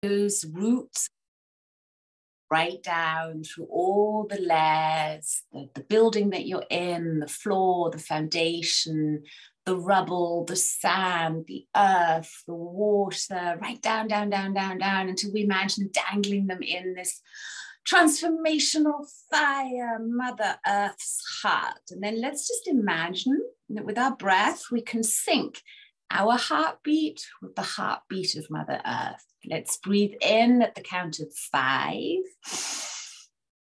those roots right down through all the layers, the building that you're in, the floor, the foundation, the rubble, the sand, the earth, the water, right down, down, down, down, down, until we imagine dangling them in this transformational fire, Mother Earth's heart. And then let's just imagine that with our breath, we can sync our heartbeat with the heartbeat of Mother Earth. Let's breathe in at the count of 5.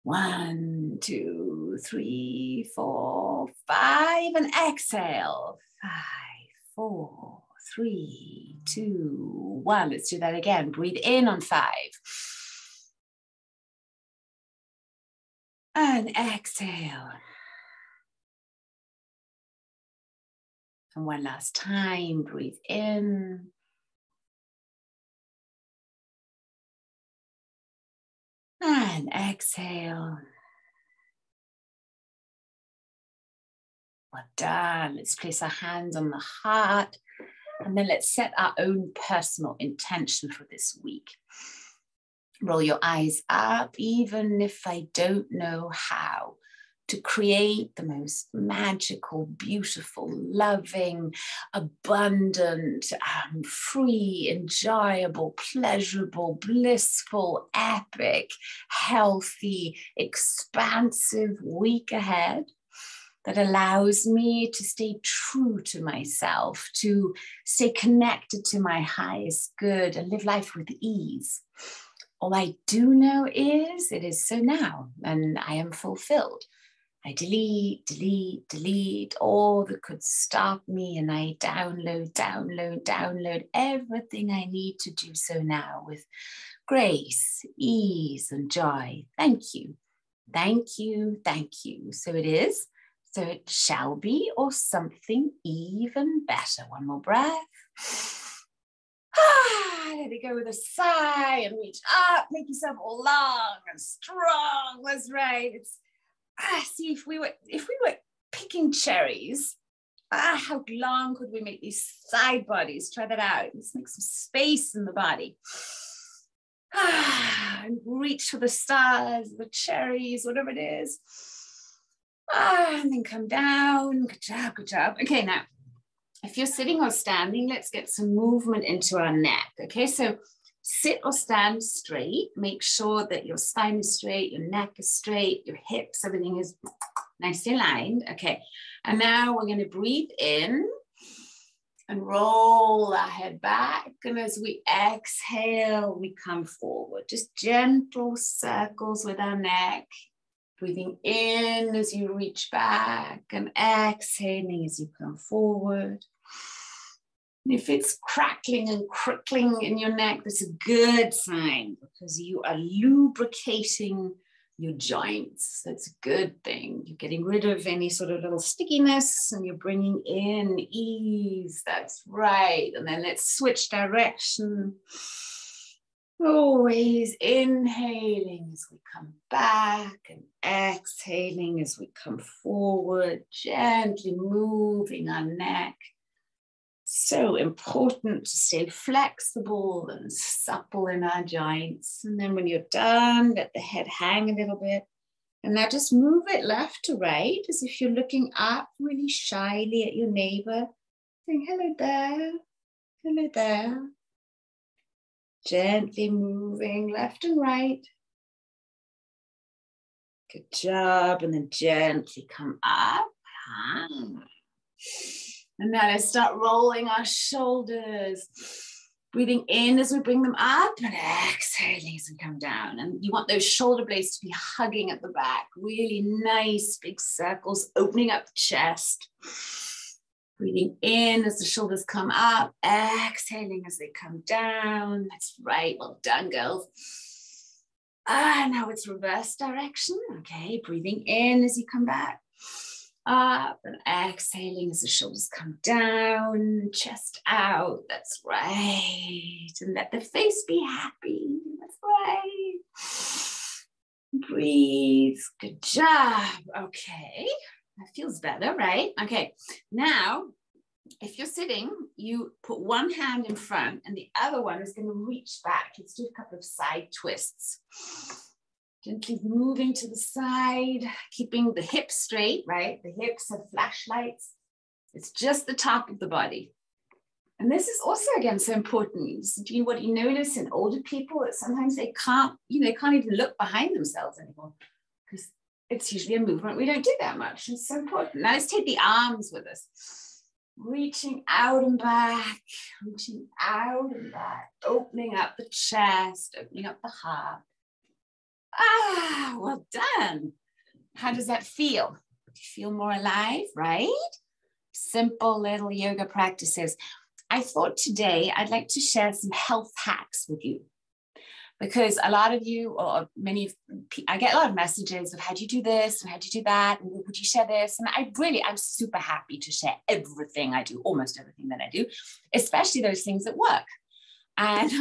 1, 2, 3, 4, 5, and exhale. 5, 4, 3, 2, 1. Let's do that again. Breathe in on 5. And exhale. And one last time, breathe in. And exhale. Well done. Let's place our hands on the heart. And then let's set our own personal intention for this week. Roll your eyes up, even if I don't know how, to create the most magical, beautiful, loving, abundant, free, enjoyable, pleasurable, blissful, epic, healthy, expansive week ahead that allows me to stay true to myself, to stay connected to my highest good and live life with ease. All I do know is it is so now, and I am fulfilled. I delete, delete, delete all that could stop me, and I download, download, download everything I need to do so now with grace, ease, and joy. Thank you, thank you, thank you. So it is, so it shall be, or something even better. One more breath. Let it go with a sigh and reach up, make yourself all long and strong. That's right. It's see, if we were picking cherries, how long could we make these side bodies? Try that out. Let's make some space in the body. And reach for the stars, the cherries, whatever it is. And then come down. Good job, good job. Okay, now, if you're sitting or standing, let's get some movement into our neck. Okay, so sit or stand straight. Make sure that your spine is straight, your neck is straight, your hips, everything is nicely aligned. Okay, and now we're going to breathe in and roll our head back. And as we exhale, we come forward. Just gentle circles with our neck. Breathing in as you reach back and exhaling as you come forward. And if it's crackling and crickling in your neck, that's a good sign because you are lubricating your joints. That's a good thing. You're getting rid of any sort of little stickiness and you're bringing in ease. That's right. And then let's switch direction. Always inhaling as we come back and exhaling as we come forward, gently moving our neck. So important to stay flexible and supple in our joints. And then when you're done, let the head hang a little bit. And now just move it left to right as if you're looking up really shyly at your neighbor, saying, hello there, hello there. Gently moving left and right. Good job. And then gently come up. And now let's start rolling our shoulders. Breathing in as we bring them up and exhaling as we come down. And you want those shoulder blades to be hugging at the back. Really nice big circles, opening up the chest. Breathing in as the shoulders come up, exhaling as they come down. That's right, well done, girls. Now it's reverse direction. Okay, breathing in as you come back. Up and exhaling as the shoulders come down, chest out. That's right. And let the face be happy. That's right. Breathe. Good job. Okay. That feels better, right? Okay, now if you're sitting, you put one hand in front and the other one is going to reach back. Let's do a couple of side twists. Gently moving to the side, keeping the hips straight, right? The hips have flashlights. It's just the top of the body. And this is also, again, so important. What you notice in older people that sometimes they can't even look behind themselves anymore because it's usually a movement we don't do that much. It's so important. Now let's take the arms with us. Reaching out and back, reaching out and back, opening up the chest, opening up the heart. Ah, well done. How does that feel? Do you feel more alive, right? Simple little yoga practices. I thought today I'd like to share some health hacks with you because a lot of you, or many of, I get a lot of messages of how do you do this and how do you do that, and would you share this? And I'm super happy to share everything I do, almost everything that I do, especially those things that work. And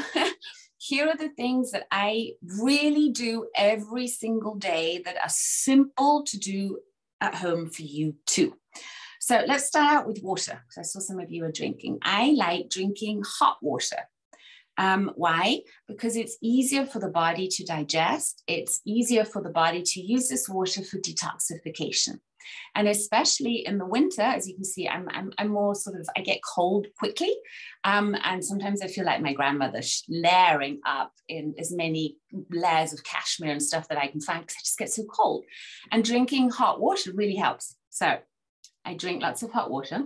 here are the things that I really do every single day that are simple to do at home for you too. So let's start out with water, because I saw some of you are drinking. I like drinking hot water. Why? Because it's easier for the body to digest. It's easier for the body to use this water for detoxification. And especially in the winter, as you can see, I'm more sort of, I get cold quickly. And sometimes I feel like my grandmother layering up in as many layers of cashmere and stuff that I can find because I just get so cold. And drinking hot water really helps. So I drink lots of hot water.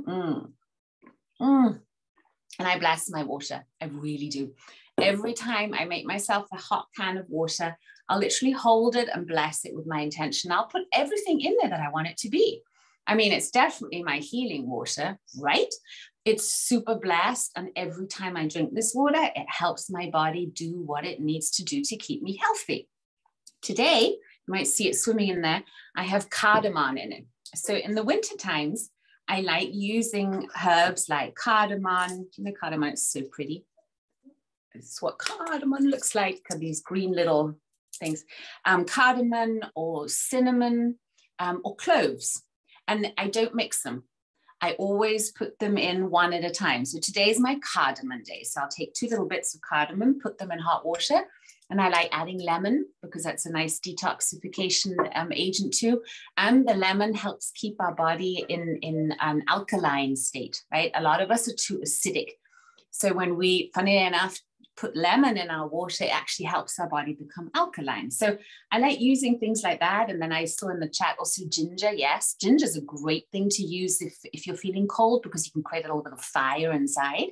And I bless my water. I really do. Every time I make myself a hot can of water, I'll literally hold it and bless it with my intention. I'll put everything in there that I want it to be. I mean, it's definitely my healing water, right? It's super blessed. And every time I drink this water, it helps my body do what it needs to do to keep me healthy. Today, you might see it swimming in there. I have cardamom in it. So in the winter times, I like using herbs like cardamom. You know, cardamom is so pretty. It's what cardamom looks like, these green little things. Cardamom or cinnamon or cloves. And I don't mix them. I always put them in one at a time. So today is my cardamom day. So I'll take 2 little bits of cardamom, put them in hot water. And I like adding lemon because that's a nice detoxification agent too. And the lemon helps keep our body in an alkaline state, right? A lot of us are too acidic. So when we, funny enough, put lemon in our water, it actually helps our body become alkaline. So I like using things like that. And then I saw in the chat also ginger. Yes, ginger is a great thing to use if you're feeling cold because you can create a little bit of fire inside.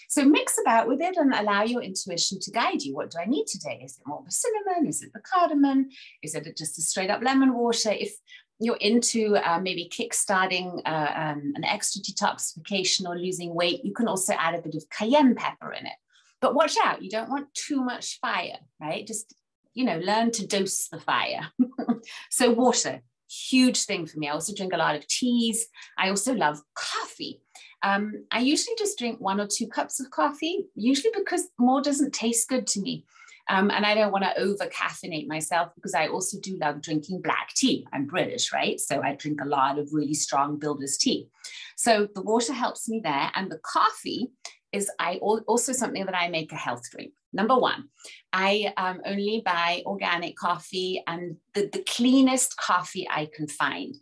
So mix about with it and allow your intuition to guide you. What do I need today? Is it more of a cinnamon? Is it the cardamom? Is it just a straight up lemon water? If you're into maybe kickstarting an extra detoxification or losing weight, you can also add a bit of cayenne pepper in it. But watch out, you don't want too much fire, right? Just, learn to dose the fire. So water, huge thing for me. I also drink a lot of teas. I also love coffee. I usually just drink 1 or 2 cups of coffee, usually because more doesn't taste good to me. And I don't want to over caffeinate myself because I also do love drinking black tea. I'm British, right? So I drink a lot of really strong builder's tea. So the water helps me there. And the coffee is also something that I make a health drink. Number 1, I only buy organic coffee and the cleanest coffee I can find.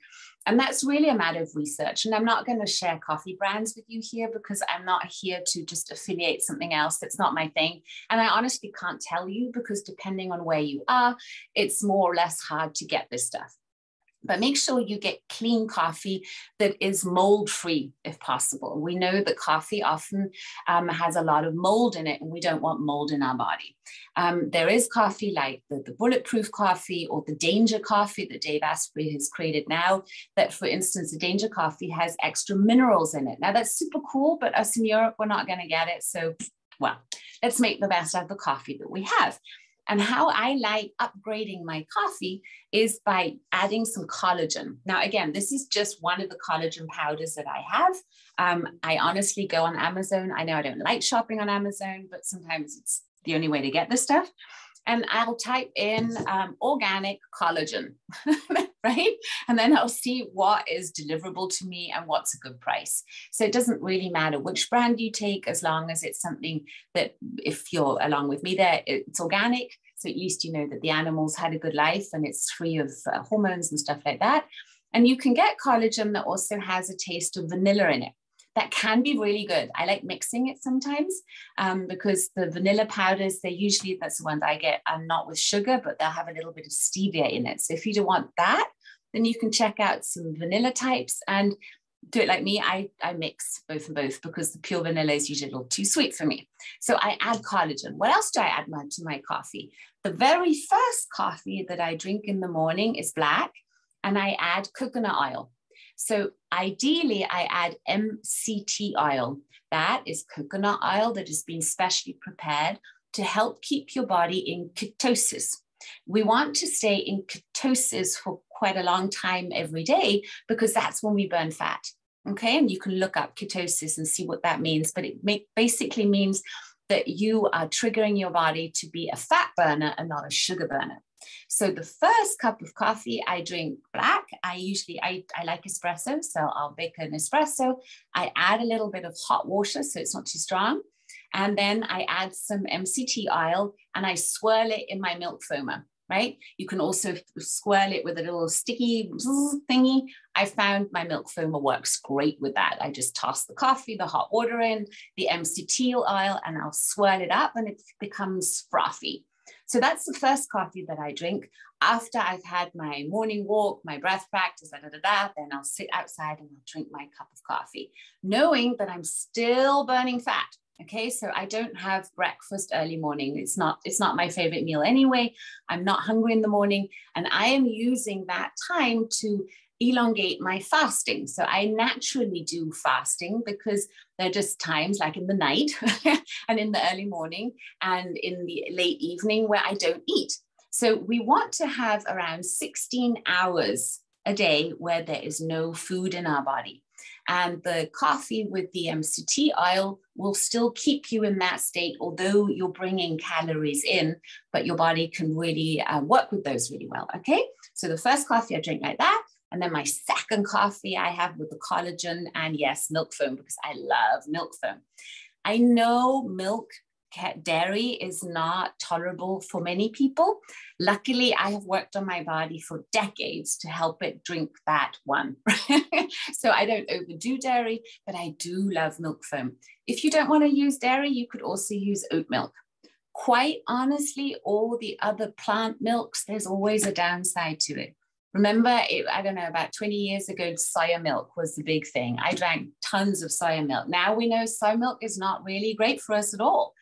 And that's really a matter of research. And I'm not going to share coffee brands with you here because I'm not here to just affiliate something else. That's not my thing. And I honestly can't tell you because depending on where you are, it's more or less hard to get this stuff. But make sure you get clean coffee that is mold-free if possible. We know that coffee often has a lot of mold in it and we don't want mold in our body. There is coffee like the bulletproof coffee or the danger coffee that Dave Asprey has created now that, for instance, the danger coffee has extra minerals in it. Now that's super cool, but us in Europe, we're not going to get it. So, well, let's make the best out of the coffee that we have. And how I like upgrading my coffee is by adding some collagen. Now, again, this is just one of the collagen powders that I have. I honestly go on Amazon. I know I don't like shopping on Amazon, but sometimes it's the only way to get this stuff. And I'll type in organic collagen. right? And then I'll see what is deliverable to me and what's a good price. So it doesn't really matter which brand you take, as long as it's something that, if you're along with me there, it's organic. So at least you know that the animals had a good life and it's free of hormones and stuff like that. And you can get collagen that also has a taste of vanilla in it. That can be really good. I like mixing it sometimes because the vanilla powders, they're usually, that's the ones I get, are not with sugar, but they'll have a little bit of stevia in it. So if you don't want that, then you can check out some vanilla types and do it like me. I mix both and both because the pure vanilla is usually a little too sweet for me. So I add collagen. What else do I add to my coffee? The very first coffee that I drink in the morning is black, and I add coconut oil. So ideally, I add MCT oil. That is coconut oil that has been specially prepared to help keep your body in ketosis. We want to stay in ketosis for quite a long time every day because that's when we burn fat. Okay, and you can look up ketosis and see what that means, but it basically means that you are triggering your body to be a fat burner and not a sugar burner. So the first cup of coffee, I drink black. I like espresso, so I'll make an espresso. I add a little bit of hot water so it's not too strong. And then I add some MCT oil and I swirl it in my milk foamer, right? You can also swirl it with a little sticky thingy. I found my milk foamer works great with that. I just toss the coffee, the hot water in, the MCT oil, and I'll swirl it up and it becomes frothy. So that's the first coffee that I drink after I've had my morning walk, my breath practice, then I'll sit outside and I'll drink my cup of coffee, knowing that I'm still burning fat. Okay, so I don't have breakfast early morning. It's not my favorite meal anyway. I'm not hungry in the morning, and I am using that time to elongate my fasting. So I naturally do fasting because there are just times like in the night and in the early morning and in the late evening where I don't eat. So we want to have around 16 hours a day where there is no food in our body. And the coffee with the MCT oil will still keep you in that state, although you're bringing calories in, but your body can really work with those really well. Okay, so the first coffee I drink like that. And then my second coffee I have with the collagen and yes, milk foam, because I love milk foam. I know dairy is not tolerable for many people. Luckily, I have worked on my body for decades to help it drink that one. So I don't overdo dairy, but I do love milk foam. If you don't want to use dairy, you could also use oat milk. Quite honestly, all the other plant milks, there's always a downside to it. Remember, I don't know, about 20 years ago, soya milk was the big thing. I drank tons of soya milk. Now we know soy milk is not really great for us at all.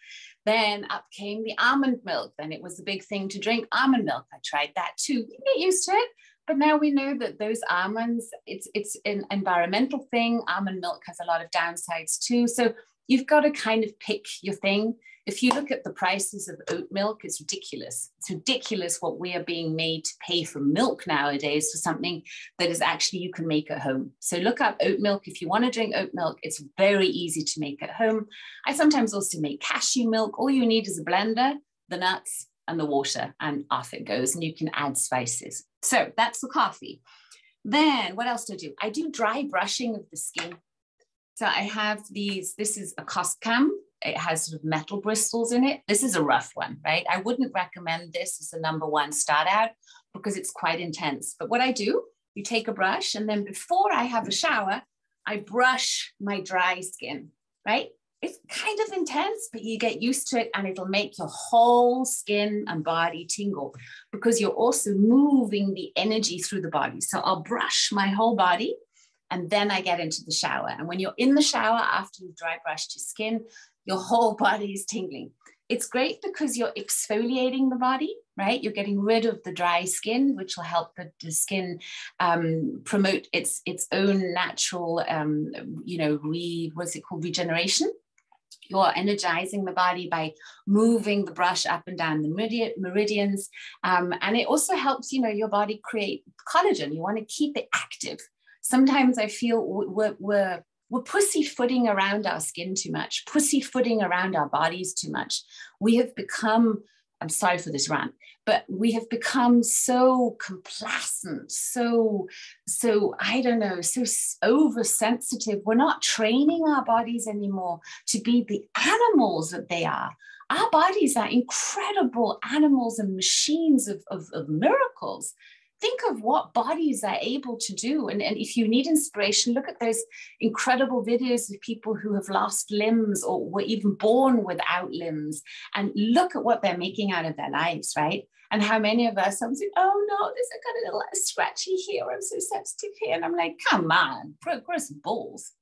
Then up came the almond milk. Then it was the big thing to drink almond milk. I tried that too. You get used to it. But now we know that those almonds, it's an environmental thing. Almond milk has a lot of downsides too. So you've got to kind of pick your thing. If you look at the prices of oat milk, it's ridiculous. It's ridiculous what we are being made to pay for milk nowadays for something that is actually you can make at home. So look up oat milk. If you want to drink oat milk, it's very easy to make at home. I sometimes also make cashew milk. All you need is a blender, the nuts, and the water, and off it goes. And you can add spices. So that's the coffee. Then what else do I do? I do dry brushing of the skin. So I have these, this is a Coscam. It has sort of metal bristles in it. This is a rough one, right? I wouldn't recommend this as the number one start out because it's quite intense. But what I do, you take a brush and then before I have a shower, I brush my dry skin, right? It's kind of intense, but you get used to it and it'll make your whole skin and body tingle because you're also moving the energy through the body. So I'll brush my whole body and then I get into the shower. And when you're in the shower after you've dry brushed your skin, your whole body is tingling. It's great because you're exfoliating the body, right? You're getting rid of the dry skin, which will help the skin promote its own natural, regeneration. You're energizing the body by moving the brush up and down the meridians. And it also helps, your body create collagen. You want to keep it active. Sometimes I feel we're pussyfooting around our skin too much, pussyfooting around our bodies too much. We have become I'm sorry for this rant, but we have become so complacent, so I don't know, so oversensitive. We're not training our bodies anymore to be the animals that they are. Our bodies are incredible animals and machines of miracles. Think of what bodies are able to do. And if you need inspiration, look at those incredible videos of people who have lost limbs or were even born without limbs. And look at what they're making out of their lives, right? And how many of us, I'm saying, oh no, this I got a little scratchy here. I'm so sensitive here. And I'm like, come on, grow some balls.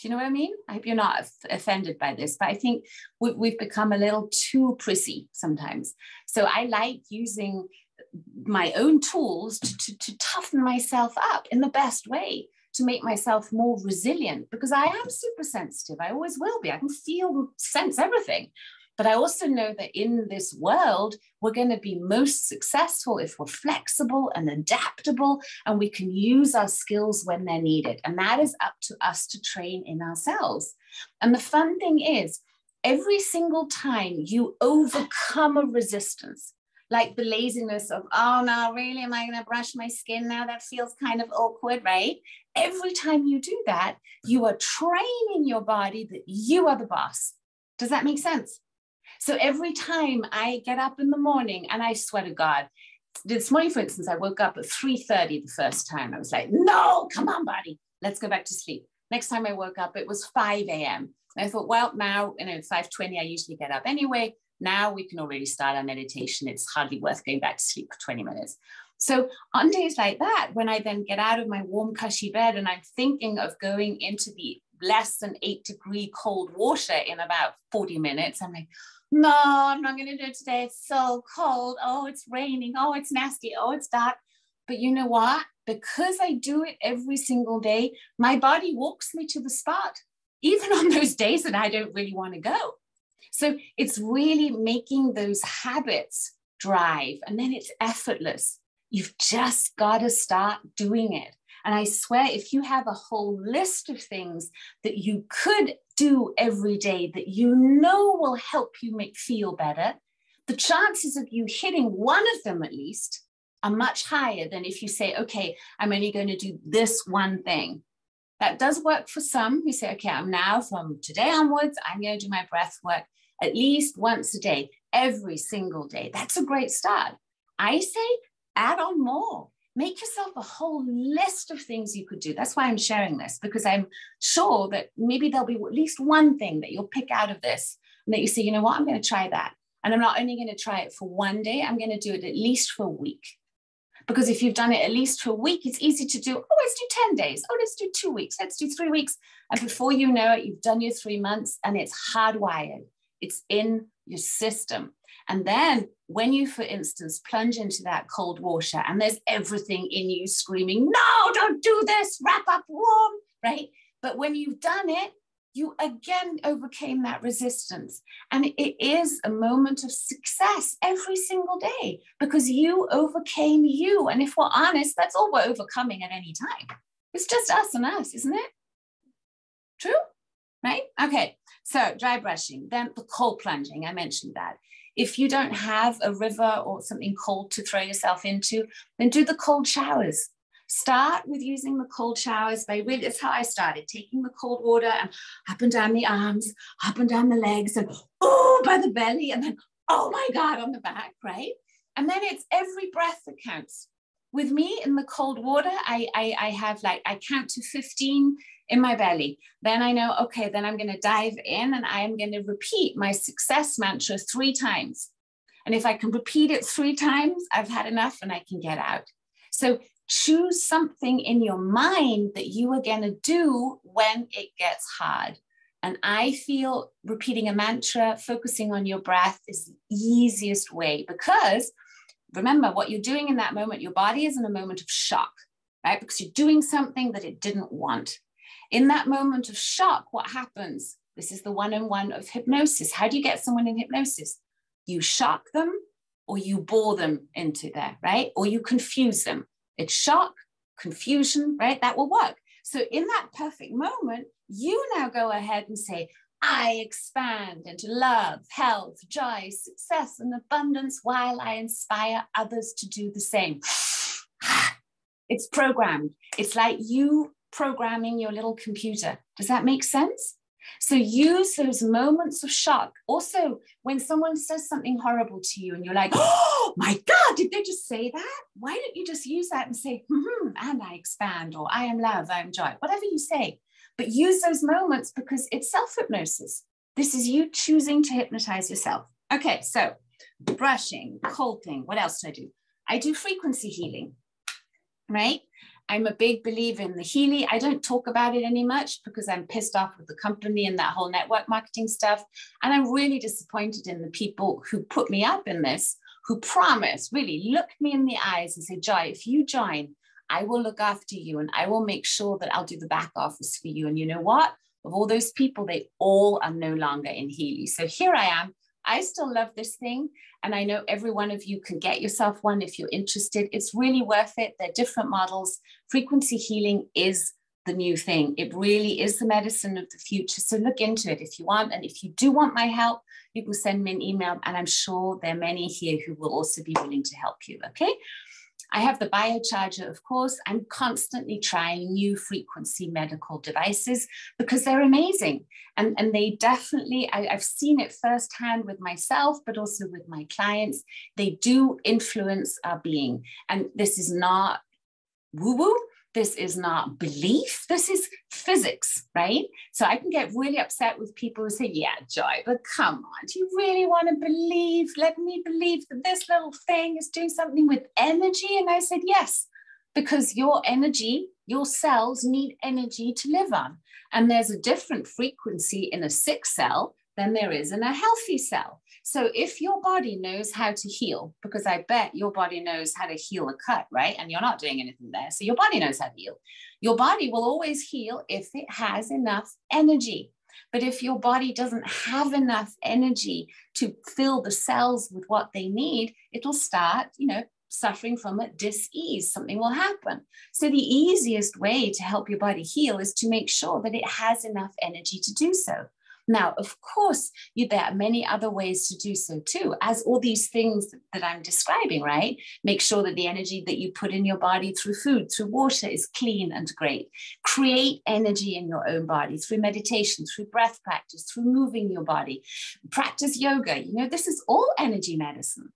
Do you know what I mean? I hope you're not offended by this, but I think we've become a little too prissy sometimes. So I like using my own tools to toughen myself up in the best way, to make myself more resilient, because I am super sensitive. I always will be. I can feel, sense everything. But I also know that in this world, we're going to be most successful if we're flexible and adaptable, and we can use our skills when they're needed. And that is up to us to train in ourselves. And the fun thing is, every single time you overcome a resistance, like the laziness of, oh no, really, am I going to brush my skin now? That feels kind of awkward, right? Every time you do that, you are training your body that you are the boss. Does that make sense? So every time I get up in the morning, and I swear to God, this morning, for instance, I woke up at 3:30 the first time. I was like, no, come on, body, let's go back to sleep. Next time I woke up, it was 5 a.m. And I thought, well, now, 5:20, I usually get up anyway. Now we can already start our meditation. It's hardly worth going back to sleep for 20 minutes. So on days like that, when I then get out of my warm, cushy bed and I'm thinking of going into the less than 8-degree cold water in about 40 minutes, I'm like, no, I'm not going to do it today. It's so cold. Oh, it's raining. Oh, it's nasty. Oh, it's dark. But you know what? Because I do it every single day, my body walks me to the spot, even on those days that I don't really want to go. So it's really making those habits drive, and then it's effortless. You've just got to start doing it. And I swear, if you have a whole list of things that you could do every day that you know will help you feel better, the chances of you hitting one of them at least are much higher than if you say, okay, I'm only going to do this one thing. That does work for some who say, okay, I'm now from today onwards, I'm going to do my breath work at least once a day, every single day. That's a great start. I say add on more. Make yourself a whole list of things you could do. That's why I'm sharing this, because I'm sure that maybe there'll be at least one thing that you'll pick out of this and that you say, you know what, I'm going to try that. And I'm not only going to try it for one day, I'm going to do it at least for a week. Because if you've done it at least for a week, it's easy to do, oh, let's do 10 days. Oh, let's do 2 weeks. Let's do 3 weeks. And before you know it, you've done your 3 months and it's hardwired. It's in your system. And then when you, for instance, plunge into that cold water and there's everything in you screaming, no, don't do this, wrap up warm, right? But when you've done it, you again overcame that resistance. And it is a moment of success every single day because you overcame you. And if we're honest, that's all we're overcoming at any time. It's just us and us, isn't it? True? Right? Okay, so dry brushing, then the cold plunging, I mentioned that. If you don't have a river or something cold to throw yourself into, then do the cold showers. Start with using the cold showers by really, that's how I started, taking the cold water and up and down the arms, up and down the legs, and oh, by the belly, and then, oh my God, on the back, right? And then it's every breath that counts. With me in the cold water, I have like, I count to 15 in my belly. Then I know, okay, then I'm going to dive in and I'm going to repeat my success mantra 3 times. And if I can repeat it 3 times, I've had enough and I can get out. So choose something in your mind that you are going to do when it gets hard. And I feel repeating a mantra, focusing on your breath is the easiest way, because remember what you're doing in that moment, your body is in a moment of shock, right? Because you're doing something that it didn't want. In that moment of shock, what happens? This is the 101 of hypnosis. How do you get someone in hypnosis? You shock them or you bore them into there, right? Or you confuse them. It's shock, confusion, right? That will work. So in that perfect moment, you now go ahead and say, I expand into love, health, joy, success, and abundance while I inspire others to do the same. It's programmed. It's like you programming your little computer. Does that make sense? So use those moments of shock. Also, when someone says something horrible to you and you're like, oh my God, did they just say that? Why don't you just use that and say, and I expand, or I am love, I am joy, whatever you say. But use those moments because it's self-hypnosis. This is you choosing to hypnotize yourself. Okay, so brushing, colping, what else do I do? I do frequency healing, right? I'm a big believer in the Healy. I don't talk about it any much because I'm pissed off with the company and that whole network marketing stuff. And I'm really disappointed in the people who put me up in this, who promise, really look me in the eyes and say, Joy, if you join, I will look after you and I will make sure that I'll do the back office for you. And you know what? Of all those people, they all are no longer in Healy. So here I am. I still love this thing. And I know every one of you can get yourself one if you're interested. It's really worth it. They're different models. Frequency healing is the new thing. It really is the medicine of the future. So look into it if you want. And if you do want my help, you can send me an email. And I'm sure there are many here who will also be willing to help you. Okay. I have the biocharger, of course. I'm constantly trying new frequency medical devices because they're amazing. And they definitely, I've seen it firsthand with myself, but also with my clients. They do influence our being. And this is not woo-woo. This is not belief. This is physics, right? So I can get really upset with people who say, yeah, Joy, but come on, do you really want to believe? Let me believe that this little thing is doing something with energy. And I said, yes, because your energy, your cells need energy to live on. And there's a different frequency in a sick cell than there is in a healthy cell. So if your body knows how to heal, because I bet your body knows how to heal a cut, right? And you're not doing anything there. So your body knows how to heal. Your body will always heal if it has enough energy. But if your body doesn't have enough energy to fill the cells with what they need, it'll start, suffering from a dis-ease. Something will happen. So the easiest way to help your body heal is to make sure that it has enough energy to do so. Now, of course, there are many other ways to do so too, as all these things that I'm describing, right? Make sure that the energy that you put in your body through food, through water is clean and great. Create energy in your own body through meditation, through breath practice, through moving your body. Practice yoga. This is all energy medicine.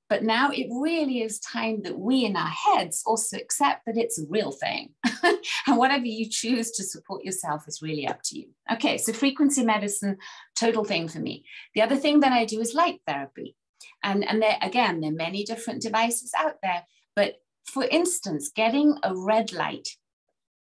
But now it really is time that we in our heads also accept that it's a real thing. And whatever you choose to support yourself is really up to you. Okay, so frequency medicine, total thing for me. The other thing that I do is light therapy. And there are many different devices out there. But for instance, getting a red light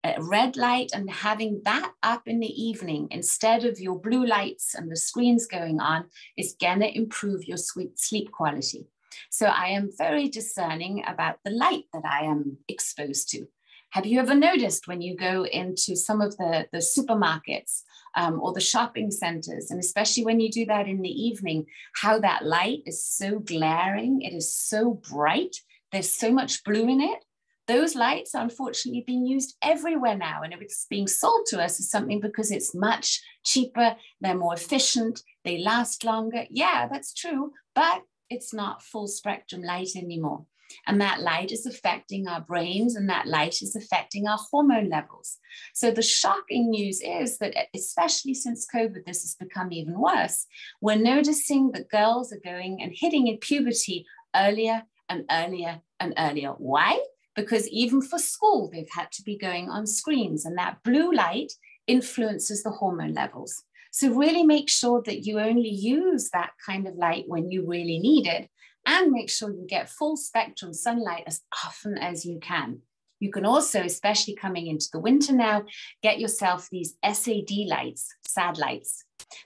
and having that up in the evening instead of your blue lights and the screens going on is going to improve your sleep quality. So I am very discerning about the light that I am exposed to. Have you ever noticed when you go into some of the supermarkets or the shopping centers, and especially when you do that in the evening, how that light is so glaring, it is so bright, there's so much blue in it? Those lights are unfortunately being used everywhere now, and it's being sold to us as something because it's much cheaper, they're more efficient, they last longer. Yeah, that's true, but it's not full spectrum light anymore. And that light is affecting our brains, and that light is affecting our hormone levels. So the shocking news is that, especially since COVID, this has become even worse. We're noticing that girls are going and hitting in puberty earlier and earlier and earlier. Why? Because even for school, they've had to be going on screens, and that blue light influences the hormone levels. So really make sure that you only use that kind of light when you really need it, and make sure you get full spectrum sunlight as often as you can. You can also, especially coming into the winter now, get yourself these SAD lights, SAD lights.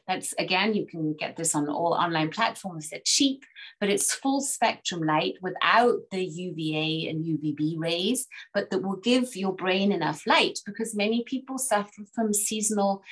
That's, again, you can get this on all online platforms. They're cheap, but it's full spectrum light without the UVA and UVB rays, but that will give your brain enough light, because many people suffer from seasonal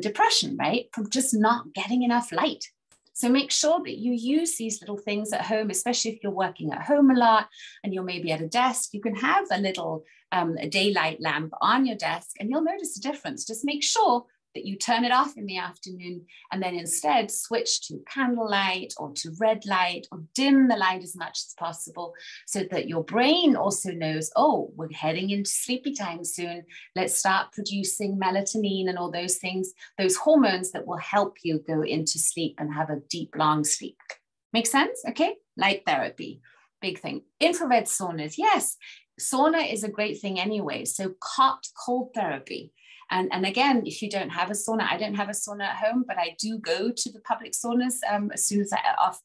depression, right? From just not getting enough light. So make sure that you use these little things at home, especially if you're working at home a lot and you're maybe at a desk. You can have a little a daylight lamp on your desk and you'll notice a difference. Just make sure that you turn it off in the afternoon and then instead switch to candlelight or to red light, or dim the light as much as possible, so that your brain also knows, oh, we're heading into sleepy time soon. Let's start producing melatonin and all those things, those hormones that will help you go into sleep and have a deep, long sleep. Make sense? Okay. Light therapy, big thing. Infrared saunas. Yes. Sauna is a great thing anyway. So hot, cold therapy. And again, if you don't have a sauna, I don't have a sauna at home, but I do go to the public saunas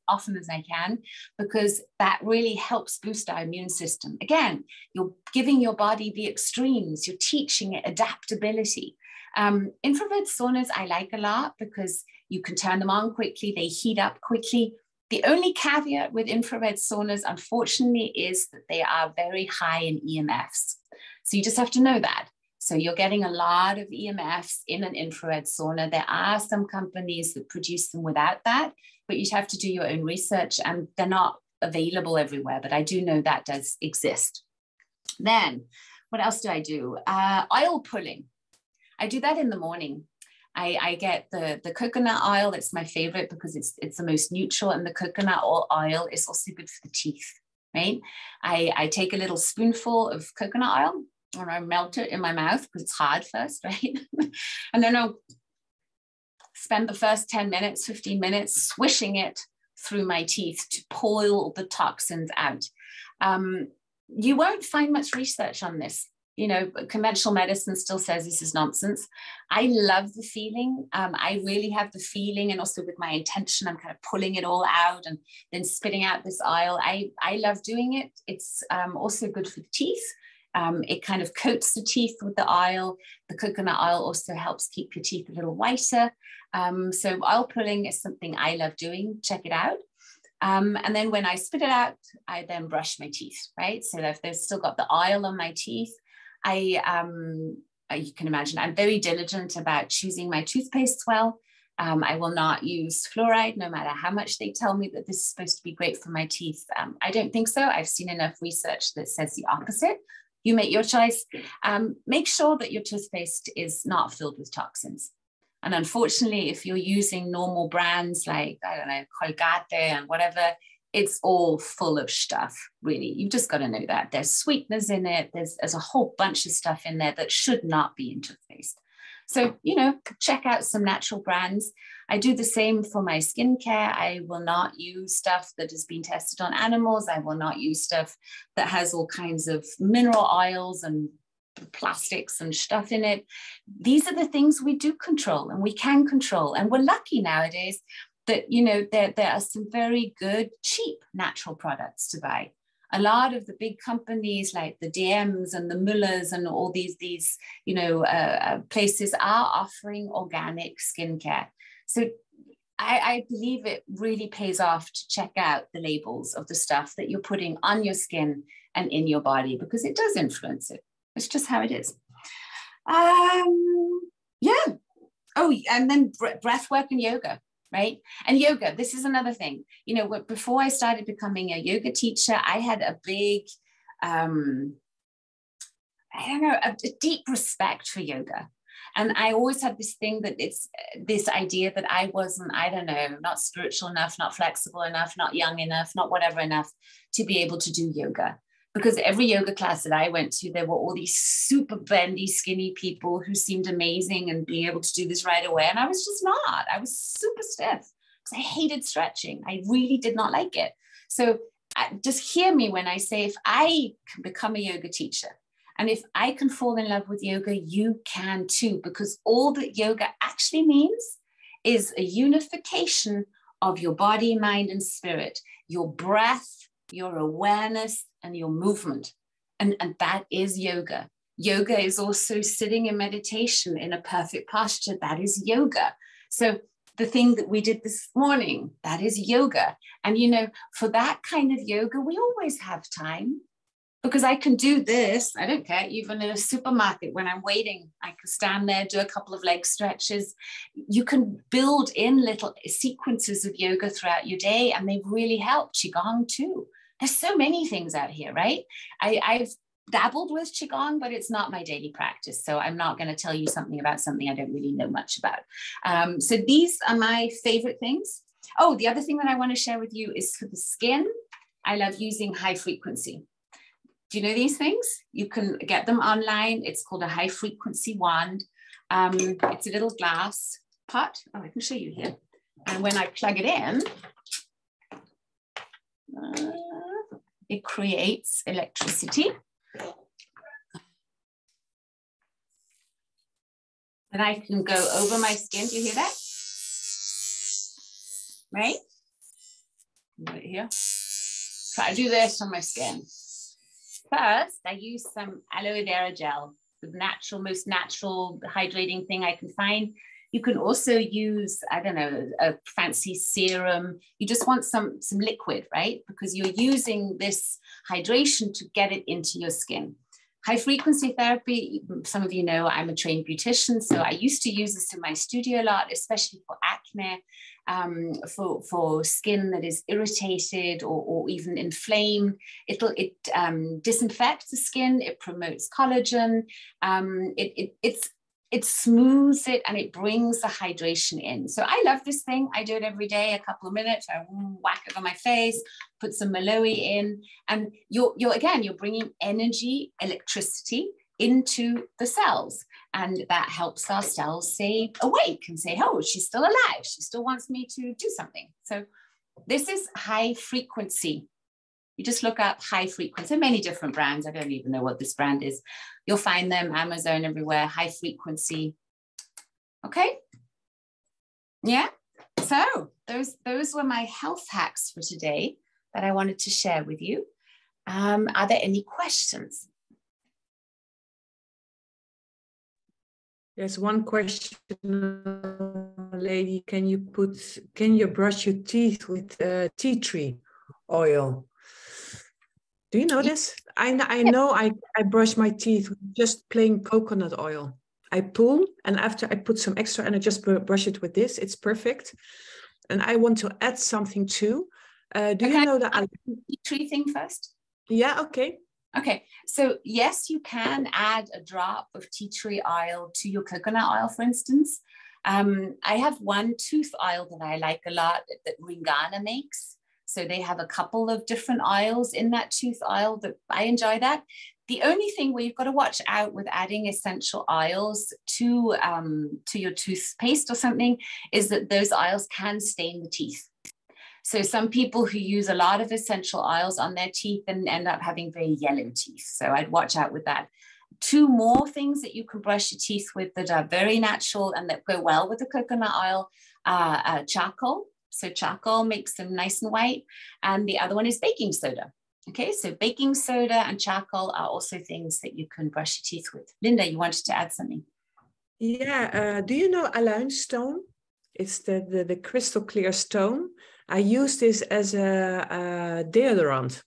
often as I can, because that really helps boost our immune system. Again, you're giving your body the extremes, you're teaching it adaptability. Infrared saunas I like a lot because you can turn them on quickly, they heat up quickly. The only caveat with infrared saunas, unfortunately, is that they are very high in EMFs. So you just have to know that. So you're getting a lot of EMFs in an infrared sauna. There are some companies that produce them without that, but you'd have to do your own research, and they're not available everywhere, but I do know that does exist. Then what else do I do? Oil pulling. I do that in the morning. I get the coconut oil. That's my favorite because it's the most neutral, and the coconut oil is also good for the teeth, right? I take a little spoonful of coconut oil, and I melt it in my mouth because it's hard first, right? And then I'll spend the first 10 minutes, 15 minutes swishing it through my teeth to pull the toxins out. You won't find much research on this. You know, conventional medicine still says this is nonsense. I love the feeling. I really have the feeling, and also with my intention, I'm kind of pulling it all out and then spitting out this oil. I love doing it. It's also good for the teeth. It kind of coats the teeth with the oil. The coconut oil also helps keep your teeth a little whiter. So oil pulling is something I love doing. Check it out. And then when I spit it out, I then brush my teeth, right? So if there's still got the oil on my teeth, you can imagine I'm very diligent about choosing my toothpaste well. I will not use fluoride, no matter how much they tell me that this is supposed to be great for my teeth. I don't think so. I've seen enough research that says the opposite. You make your choice. Make sure that your toothpaste is not filled with toxins. And unfortunately, if you're using normal brands like, I don't know, Colgate and whatever, it's all full of stuff, really. You've just got to know that. There's sweeteners in it. There's a whole bunch of stuff in there that should not be in toothpaste. So, you know, check out some natural brands. I do the same for my skincare. I will not use stuff that has been tested on animals. I will not use stuff that has all kinds of mineral oils and plastics and stuff in it. These are the things we do control and we can control. And we're lucky nowadays that, you know, there are some very good, cheap natural products to buy. A lot of the big companies like the DMs and the Müllers and all these you know, places are offering organic skincare. So I believe it really pays off to check out the labels of the stuff that you're putting on your skin and in your body, because it does influence it. It's just how it is. Yeah. Oh, and then breath work and yoga. Right? And yoga, this is another thing. You know, before I started becoming a yoga teacher, I had a big, I don't know, a deep respect for yoga. And I always had this thing that it's this idea that I wasn't, I don't know, not spiritual enough, not flexible enough, not young enough, not whatever enough to be able to do yoga. Because every yoga class that I went to, there were all these super bendy, skinny people who seemed amazing and being able to do this right away. And I was just not. I was super stiff because I hated stretching. I really did not like it. So just hear me when I say, if I can become a yoga teacher, and if I can fall in love with yoga, you can too, because all that yoga actually means is a unification of your body, mind, and spirit, your breath, your awareness, and your movement. And that is yoga. Yoga is also sitting in meditation in a perfect posture. That is yoga. So the thing that we did this morning, that is yoga. And, you know, for that kind of yoga, we always have time, because I can do this. I don't care, even in a supermarket when I'm waiting, I can stand there, do a couple of leg stretches. You can build in little sequences of yoga throughout your day, and they really help. Qigong too. There's so many things out here, right? I've dabbled with Qigong, but it's not my daily practice. So I'm not going to tell you something about something I don't really know much about. So these are my favorite things. Oh, the other thing that I want to share with you is for the skin. I love using high frequency. Do you know these things? You can get them online. It's called a high frequency wand. It's a little glass pot. Oh, I can show you here. And when I plug it in, it creates electricity. And I can go over my skin. Do you hear that? Right? Right here. So I do this on my skin. First, I use some aloe vera gel, the most natural hydrating thing I can find. You can also use, I don't know, a fancy serum. You just want some liquid, right? Because you're using this hydration to get it into your skin. High frequency therapy, some of you know I'm a trained beautician, so I used to use this in my studio a lot, especially for acne, for skin that is irritated or even inflamed. It disinfects the skin, it promotes collagen, it smooths it, and it brings the hydration in. So I love this thing. I do it every day, a couple of minutes. I whack it on my face, put some Malloe in, and you're bringing energy, electricity into the cells. And that helps our cells stay awake and say, oh, she's still alive. She still wants me to do something. So this is high frequency. You just look up high frequency, many different brands. I don't even know what this brand is. You'll find them, Amazon, everywhere, high frequency. Okay. Yeah. So those were my health hacks for today that I wanted to share with you. Are there any questions? There's one question, lady. Can you brush your teeth with tea tree oil? Do you know this? I know I brush my teeth with just plain coconut oil. I pull, and after I put some extra, and I just brush it with this. It's perfect. And I want to add something too. Do you know that tea tree thing first? Yeah. Okay. Okay. So yes, you can add a drop of tea tree oil to your coconut oil, for instance. I have one tooth oil that I like a lot that Ringana makes. So they have a couple of different oils in that tooth oil that I enjoy that. The only thing where you've got to watch out with adding essential oils to your toothpaste or something is that those oils can stain the teeth. So some people who use a lot of essential oils on their teeth and end up having very yellow teeth. So I'd watch out with that. Two more things that you can brush your teeth with that are very natural and that go well with the coconut oil are charcoal. So charcoal makes them nice and white. And the other one is baking soda. Okay, so baking soda and charcoal are also things that you can brush your teeth with. Linda, you wanted to add something? Yeah, do you know Alun stone? It's the crystal clear stone. I use this as a deodorant.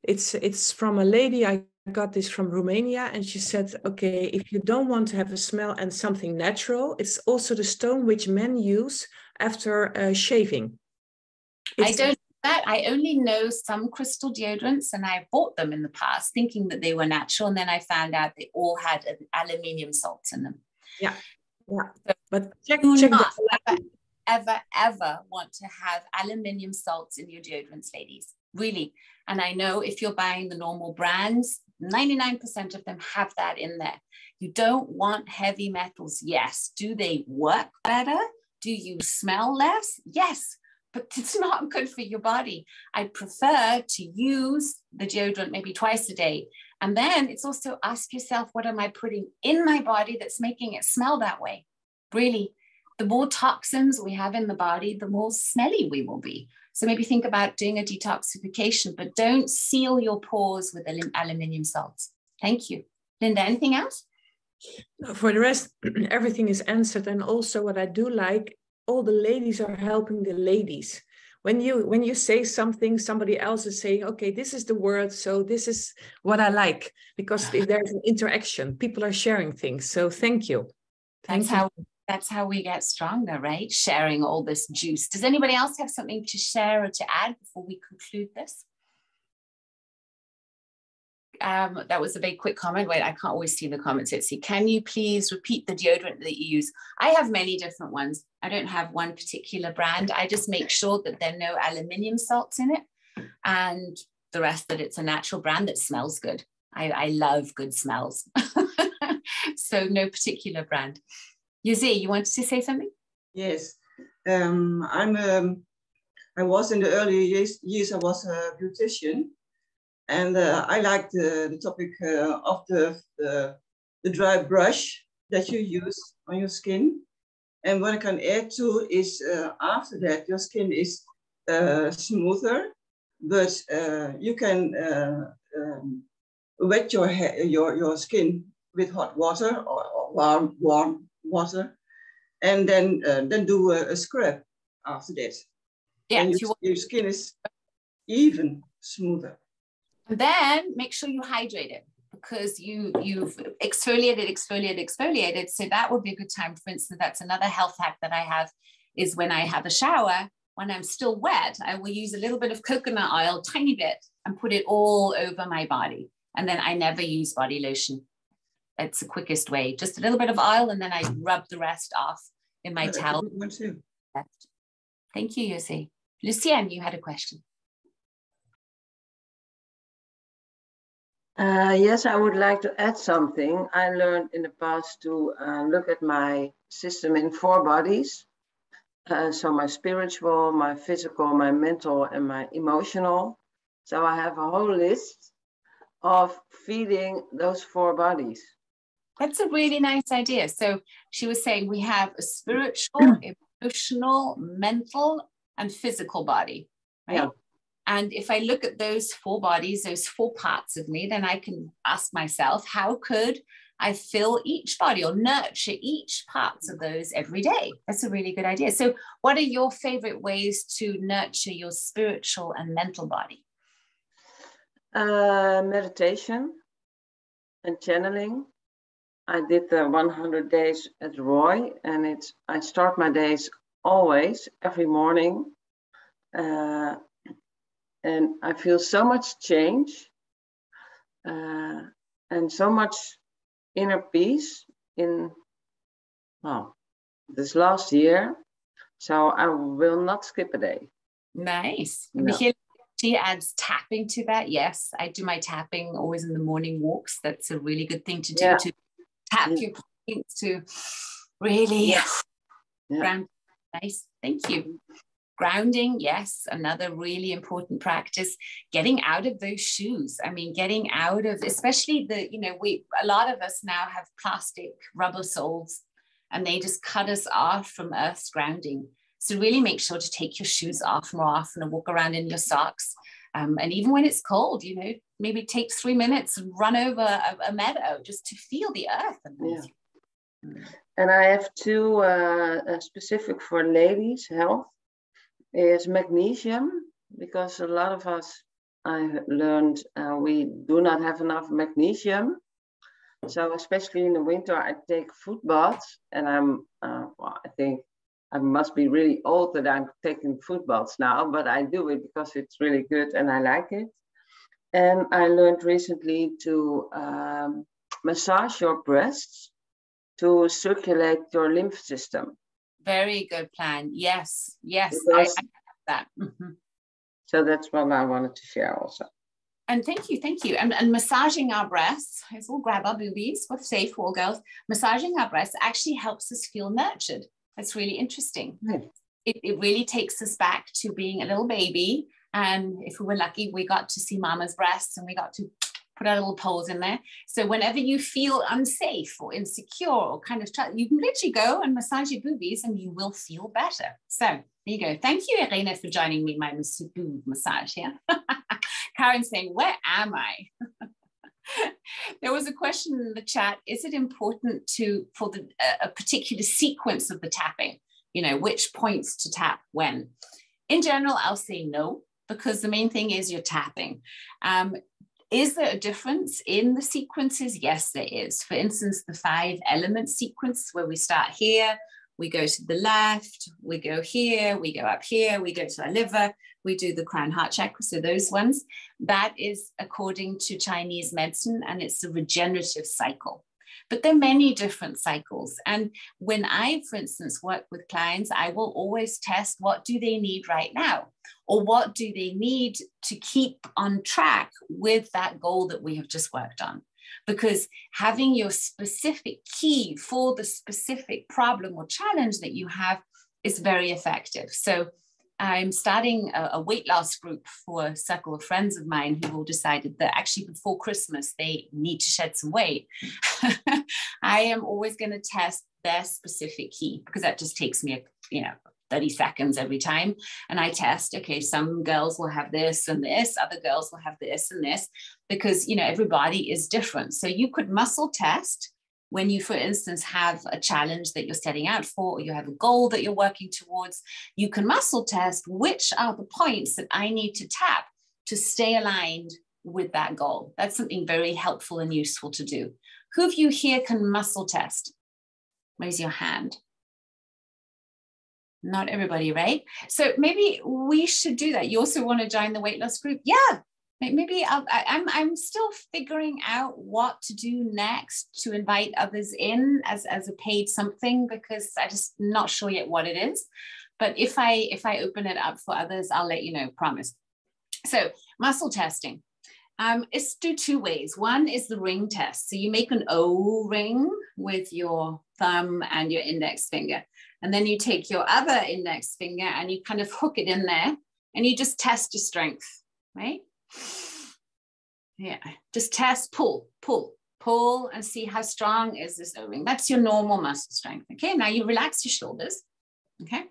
It's from a lady. I got this from Romania, and she said, okay, if you don't want to have a smell and something natural, it's also the stone which men use after shaving. I don't know that. I only know some crystal deodorants, and I bought them in the past thinking that they were natural, and then I found out they all had aluminium salts in them. Yeah, yeah. So but check ever want to have aluminium salts in your deodorants, ladies. Really. And I know if you're buying the normal brands, 99% of them have that in there. You don't want heavy metals. Yes. Do they work better? Do you smell less? Yes, but it's not good for your body. I prefer to use the deodorant maybe twice a day. And then it's also ask yourself, what am I putting in my body that's making it smell that way? Really, the more toxins we have in the body, the more smelly we will be. So maybe think about doing a detoxification, but don't seal your pores with aluminium salts. Thank you. Linda, anything else? For the rest, everything is answered. And also what I do like, all the ladies are helping the ladies. When you say something, somebody else is saying, okay, this is the word, so this is what I like, because there's an interaction. People are sharing things. So thank you. That's how we get stronger, right? Sharing all this juice. Does anybody else have something to share or to add before we conclude this? That was a very quick comment. Wait, I can't always see the comments. Let's see. Can you please repeat the deodorant that you use? I have many different ones. I don't have one particular brand. I just make sure that there are no aluminium salts in it, and the rest that it's a natural brand that smells good. I love good smells. So no particular brand. Jose, you wanted to say something? Yes. I was in the earlier years, I was a beautician, and I like the topic of the dry brush that you use on your skin. And what I can add to is after that, your skin is smoother, but you can wet your skin with hot water or warm water, and then do a scrub after that. Yeah, and your skin is even smoother. And then make sure you hydrate it, because you've exfoliated. So that would be a good time. For instance, that's another health hack that I have, is when I have a shower, when I'm still wet, I will use a little bit of coconut oil, tiny bit, and put it all over my body. And then I never use body lotion. It's the quickest way. Just a little bit of oil, and then I rub the rest off in my towel. Thank you, Jose. Lucienne, you had a question. Yes, I would like to add something. I learned in the past to look at my system in 4 bodies. So my spiritual, my physical, my mental, and my emotional. So I have a whole list of feeding those 4 bodies. That's a really nice idea. So she was saying we have a spiritual, emotional, mental, and physical body, right? Yeah. And if I look at those 4 bodies, those 4 parts of me, then I can ask myself, how could I fill each body or nurture each parts of those every day? That's a really good idea. So what are your favorite ways to nurture your spiritual and mental body? Meditation and channeling. I did the 100 days at Roy, and I start my days always every morning. And I feel so much change and so much inner peace in, well, this last year. So I will not skip a day. Nice. No. She adds tapping to that. Yes, I do my tapping always in the morning walks. That's a really good thing to do, to tap your points, to really ground. Nice. Thank you. Grounding, yes, another really important practice. Getting out of those shoes. I mean, getting out of, especially a lot of us now have plastic rubber soles, and they just cut us off from Earth's grounding. So really make sure to take your shoes off more often and walk around in your socks. And even when it's cold, maybe take 3 minutes and run over a meadow just to feel the earth. And I have 2 specific for ladies' health. Is magnesium, because a lot of us, I learned, we do not have enough magnesium. So especially in the winter, I take foot baths, and I think I must be really old that I'm taking foot baths now, but I do it because it's really good and I like it. And I learned recently to massage your breasts to circulate your lymph system. Very good plan. Yes, I like that. Mm-hmm. So that's what I wanted to share also. And thank you. And massaging our breasts, let's all grab our boobies, we're safe, all girls. Massaging our breasts actually helps us feel nurtured. That's really interesting. Mm. It really takes us back to being a little baby. And if we were lucky, we got to see mama's breasts and we got to put our little poles in there. So whenever you feel unsafe or insecure or kind of, you can literally go and massage your boobies and you will feel better. So there you go. Thank you, Irene, for joining me, my boob massage here. Karen's saying, where am I? There was a question in the chat. Is it important for a particular sequence of the tapping? Which points to tap when? In general, I'll say no, because the main thing is you're tapping. Is there a difference in the sequences? Yes, there is. For instance, the 5 element sequence where we start here, we go to the left, we go here, we go up here, we go to our liver, we do the crown heart chakra, so those ones. That is according to Chinese medicine, and it's a regenerative cycle. But there are many different cycles. And when I, for instance, work with clients, I will always test what do they need right now, or what do they need to keep on track with that goal that we have just worked on. Because having your specific key for the specific problem or challenge that you have is very effective. So I'm starting a weight loss group for a circle of friends of mine who all decided that actually before Christmas, they need to shed some weight. I am always going to test their specific key, because that just takes me, 30 seconds every time. And I test, okay, some girls will have this and this, other girls will have this and this, because, everybody is different. So you could muscle test when you, for instance, have a challenge that you're setting out for, or you have a goal that you're working towards. You can muscle test which are the points that I need to tap to stay aligned with that goal. That's something very helpful and useful to do. Who of you here can muscle test? Raise your hand. Not everybody, right? So maybe we should do that. You also want to join the weight loss group? Yeah. Maybe I'm still figuring out what to do next to invite others in as a paid something, because I'm just not sure yet what it is. But if I open it up for others, I'll let you know, promise. So muscle testing. It's do two ways. One is the ring test. So you make an O ring with your thumb and your index finger. And then you take your other index finger and you kind of hook it in there and you just test your strength, right? Yeah, just test, pull, and see how strong is this O-ring. That's your normal muscle strength. Okay, now you relax your shoulders. Okay,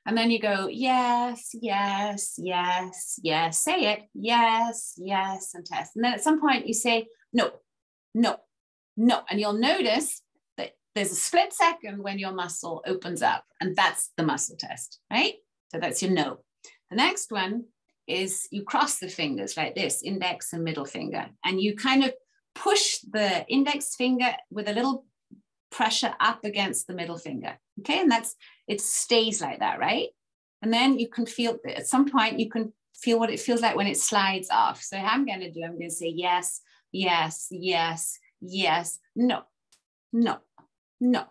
and then you go, yes, yes, yes, yes, say it, yes, yes, and test. And then at some point you say, no, no, no. And you'll notice that there's a split second when your muscle opens up, and that's the muscle test, right? So that's your no. The next one is you cross the fingers like this, index and middle finger, and you kind of push the index finger with a little pressure up against the middle finger. Okay, and it stays like that, right? And then you can feel, at some point, you can feel what it feels like when it slides off. So I'm going to say yes, yes, yes, yes, no, no, no.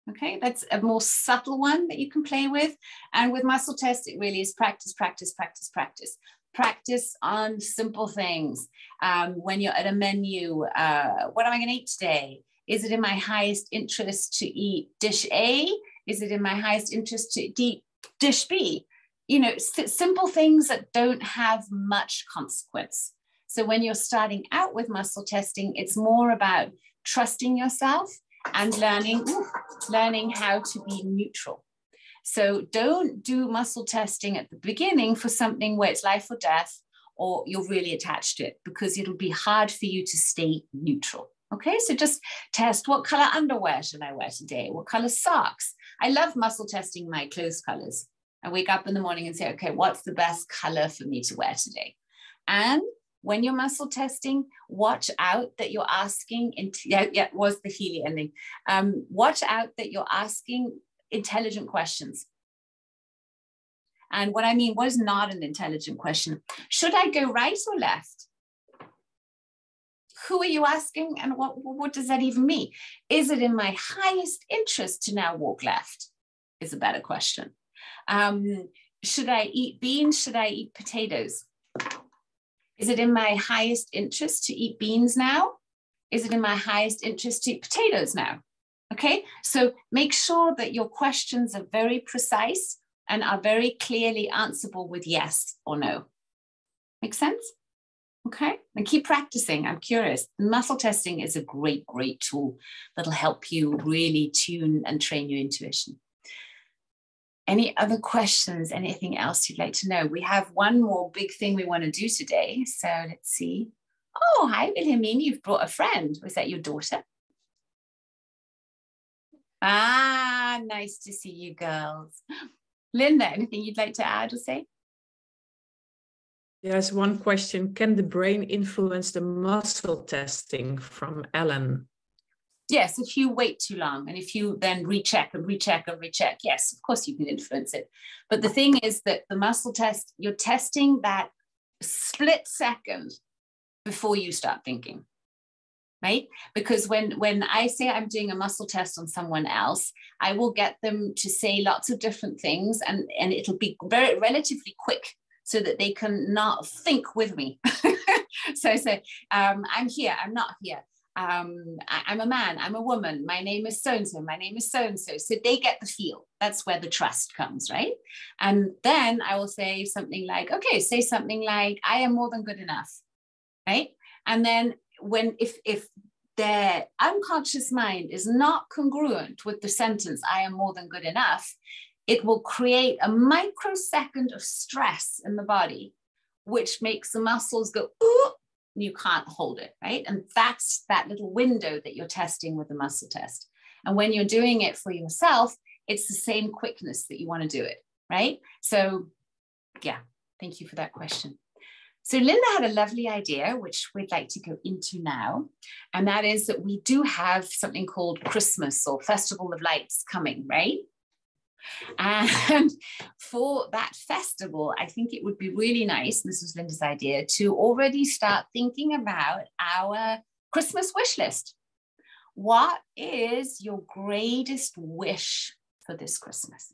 Okay, that's a more subtle one that you can play with. And with muscle test, it really is practice, practice, practice, practice. Practice on simple things. When you're at a menu, what am I going to eat today? Is it in my highest interest to eat dish A? Is it in my highest interest to eat dish B? Simple things that don't have much consequence. So when you're starting out with muscle testing, it's more about trusting yourself and learning how to be neutral. So don't do muscle testing at the beginning for something where it's life or death, or you're really attached to it, because it'll be hard for you to stay neutral. Okay, so just test, what color underwear should I wear today? What color socks? I love muscle testing my clothes colors. I wake up in the morning and say, okay, what's the best color for me to wear today? And when you're muscle testing, watch out that you're asking, was the Healy ending. Watch out that you're asking intelligent questions. And what I mean, what is not an intelligent question? Should I go right or left? Who are you asking, and what does that even mean? Is it in my highest interest to now walk left? Is a better question. Should I eat beans? Should I eat potatoes? Is it in my highest interest to eat beans now? Is it in my highest interest to eat potatoes now? Okay, so make sure that your questions are very precise and are very clearly answerable with yes or no. Make sense? Okay, and keep practicing. I'm curious. Muscle testing is a great, great tool that'll help you really tune and train your intuition. Any other questions? Anything else you'd like to know? We have one more big thing we want to do today. So let's see. Oh, hi, Wilhelmine. You've brought a friend. Was that your daughter? Ah, nice to see you girls. Linda, anything you'd like to add or say? Yes, one question. Can the brain influence the muscle testing, from Ellen? Yes, if you wait too long and if you then recheck and recheck and recheck, yes, of course you can influence it. But the thing is that the muscle test, you're testing that split second before you start thinking. Right? Because when I say I'm doing a muscle test on someone else, I will get them to say lots of different things, and it'll be very relatively quick so that they can not think with me. So I say, I'm here, I'm not here. I'm a man, I'm a woman, my name is so-and-so, my name is so-and-so. So they get the feel. That's where the trust comes, right? And then I will say something like, okay, say something like, I am more than good enough, right? And then if their unconscious mind is not congruent with the sentence, I am more than good enough, it will create a microsecond of stress in the body, which makes the muscles go, ooh, you can't hold it, right? And that's that little window that you're testing with the muscle test. And when you're doing it for yourself, it's the same quickness that you want to do it, right? So yeah, thank you for that question. So Linda had a lovely idea, which we'd like to go into now. And that is that we do have something called Christmas or Festival of Lights coming, right? And for that festival, I think it would be really nice, and this was Linda's idea, to already start thinking about our Christmas wish list. What is your greatest wish for this Christmas?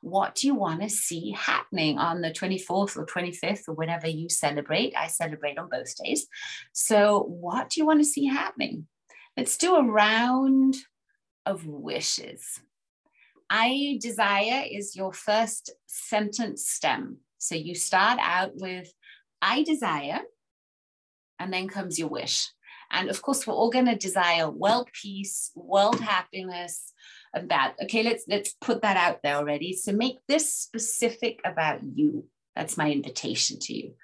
What do you want to see happening on the 24th or 25th or whenever you celebrate? I celebrate on both days. So what do you want to see happening? Let's do a round of wishes. I desire is your first sentence stem. So you start out with I desire, and then comes your wish. And of course, we're all going to desire world peace, world happiness, and that. Okay, let's put that out there already. So make this specific about you. That's my invitation to you.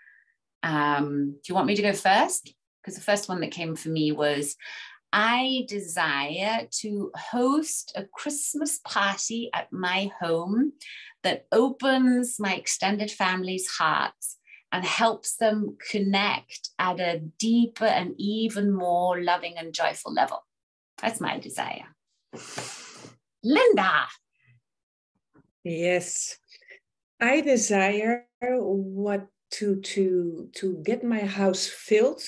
Do you want me to go first? Because the first one that came for me was, I desire to host a Christmas party at my home that opens my extended family's hearts and helps them connect at a deeper and even more loving and joyful level. That's my desire. Linda. Yes, I desire what to get my house filled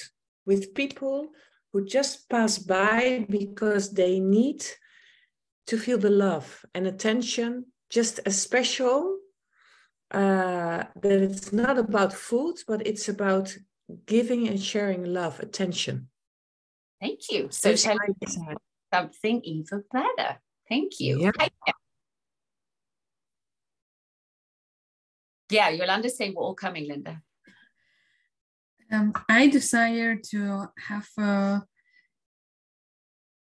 with people who just pass by because they need to feel the love and attention, just as special, that it's not about food, but it's about giving and sharing love, attention. Thank you. So shall I do something even better? Thank you. Yeah, Yolanda saying we're all coming, Linda. I desire to have a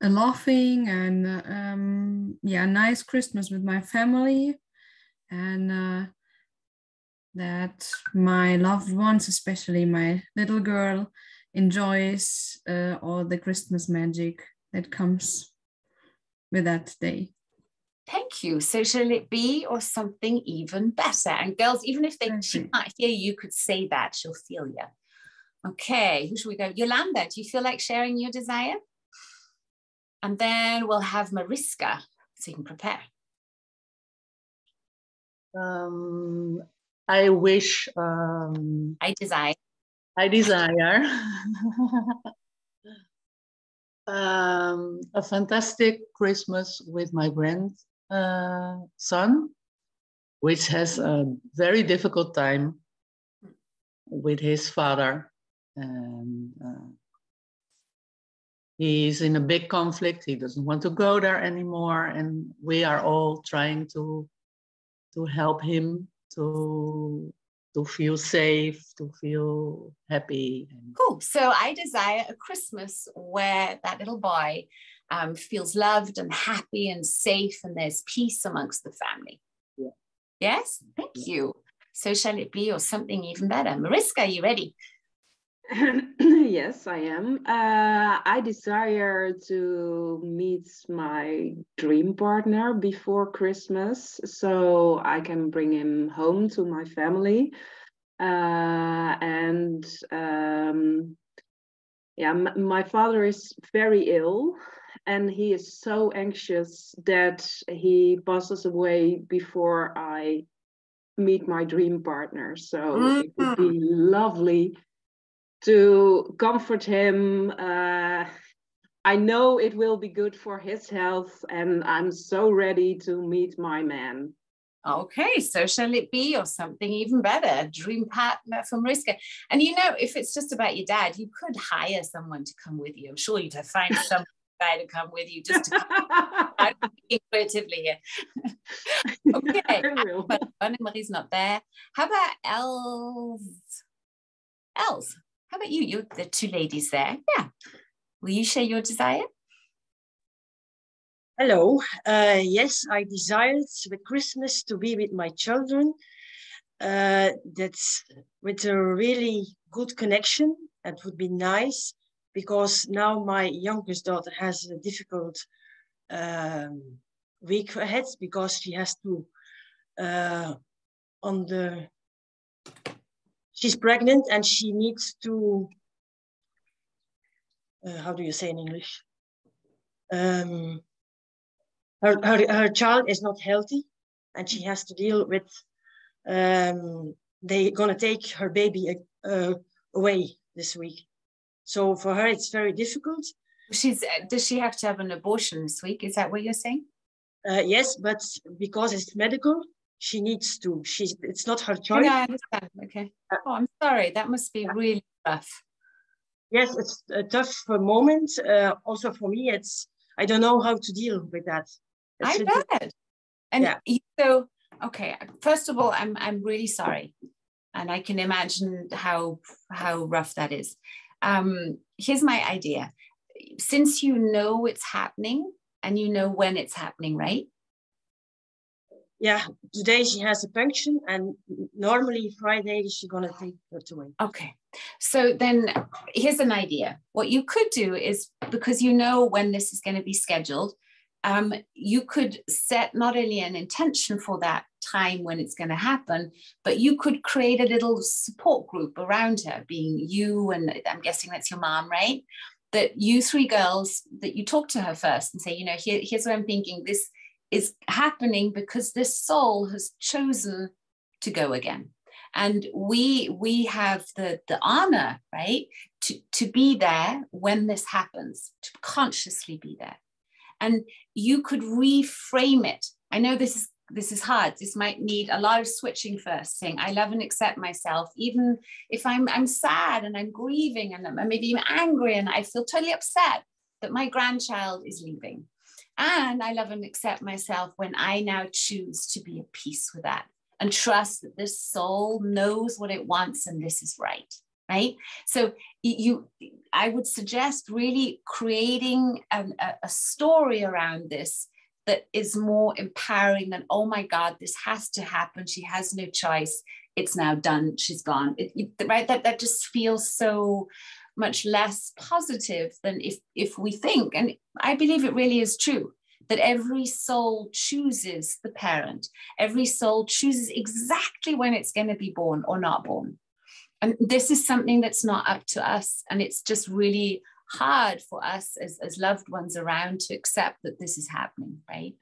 laughing and nice Christmas with my family, and that my loved ones, especially my little girl, enjoys all the Christmas magic that comes with that day. Thank you. So shall it be or something even better? And girls, even if she can't hear you, could say that. She'll feel you. Okay, who should we go? Yolanda, do you feel like sharing your desire? And then we'll have Mariska, so you can prepare. I wish. I desire. A fantastic Christmas with my grandson, which has a very difficult time with his father. And he's in a big conflict. He doesn't want to go there anymore. And we are all trying to help him to feel safe, to feel happy. Cool. So I desire a Christmas where that little boy feels loved and happy and safe, and there's peace amongst the family. Yeah. Yes? Thank you. So shall it be or something even better? Mariska, are you ready? Yes, I am. I desire to meet my dream partner before Christmas so I can bring him home to my family. My father is very ill and he is so anxious that he passes away before I meet my dream partner. So it would be lovely to comfort him. I know it will be good for his health, and I'm so ready to meet my man. Okay, so shall it be, or something even better, a dream partner for Mariska? And you know, if it's just about your dad, you could hire someone to come with you. I'm sure you'd have find some guy to come with you just to I'm thinking creatively here. Okay, and Marie's not there. How about Els? Els, how about you? You're the two ladies there. Yeah. Will you share your desire? Hello. Yes, I desired with Christmas to be with my children. That's with a really good connection. That would be nice, because now my youngest daughter has a difficult week ahead, because she has to she's pregnant and she needs to how do you say in English? Her child is not healthy, and she has to deal with they're gonna take her baby away this week. So for her, it's very difficult. Does she have to have an abortion this week? Is that what you're saying? Yes, but because it's medical, she needs to. It's not her choice. Yeah, I understand. Okay. Oh, I'm sorry. That must be really rough. Yes, it's a tough moment. Also for me, I don't know how to deal with that. I bet. And so, okay. First of all, I'm really sorry, and I can imagine how rough that is. Here's my idea. Since you know it's happening and you know when it's happening, right? Yeah, today she has a function, and normally Friday she's gonna take her away. Okay, so then here's an idea. What you could do is, because you know when this is going to be scheduled, you could set not only an intention for that time when it's going to happen, but you could create a little support group around her, being you, and I'm guessing that's your mom, right? That you three girls, that you talk to her first and say, you know, here's what I'm thinking. This is happening because this soul has chosen to go again. And we have the honor, right, to be there when this happens, to consciously be there. And you could reframe it. I know this is hard. This might need a lot of switching first, saying, I love and accept myself, even if I'm sad and I'm grieving and I'm maybe even angry and I feel totally upset that my grandchild is leaving. And I love and accept myself when I now choose to be at peace with that and trust that this soul knows what it wants and this is right. Right? So I would suggest really creating a story around this that is more empowering than, oh my God, this has to happen. She has no choice. It's now done. She's gone. Right? That just feels so much less positive than if we think, and I believe it really is true, that every soul chooses the parent. Every soul chooses exactly when it's going to be born or not born. And this is something that's not up to us. And it's just really hard for us as loved ones around to accept that this is happening, right?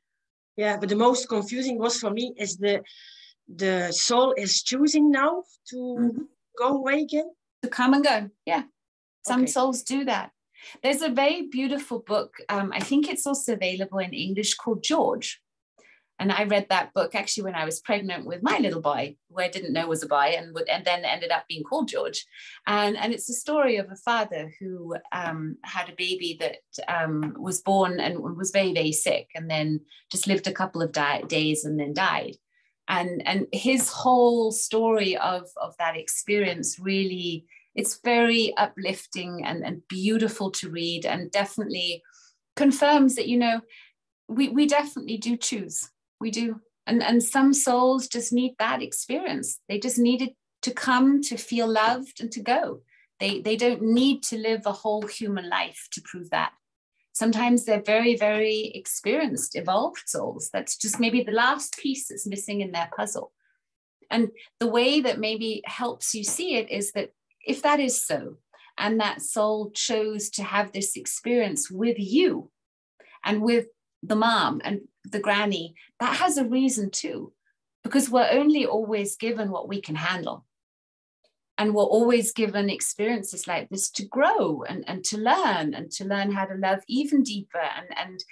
Yeah, but the most confusing was for me is the soul is choosing now to go away again. To come and go, yeah. Some souls do that. There's a very beautiful book. I think it's also available in English, called George. And I read that book actually when I was pregnant with my little boy, who I didn't know was a boy, and then ended up being called George. And it's the story of a father who had a baby that was born and was very, very sick, and then just lived a couple of days and then died. And his whole story of that experience really, it's very uplifting and beautiful to read, and definitely confirms that, you know, we definitely do choose. We do. And some souls just need that experience. They just needed to come to feel loved and to go. They don't need to live a whole human life to prove that. Sometimes they're very, very experienced, evolved souls. That's just maybe the last piece that's missing in their puzzle. And the way that maybe helps you see it is that if that is so, and that soul chose to have this experience with you and with the mom and the granny, that has a reason too. because we're only always given what we can handle. And we're always given experiences like this to grow and to learn how to love even deeper. And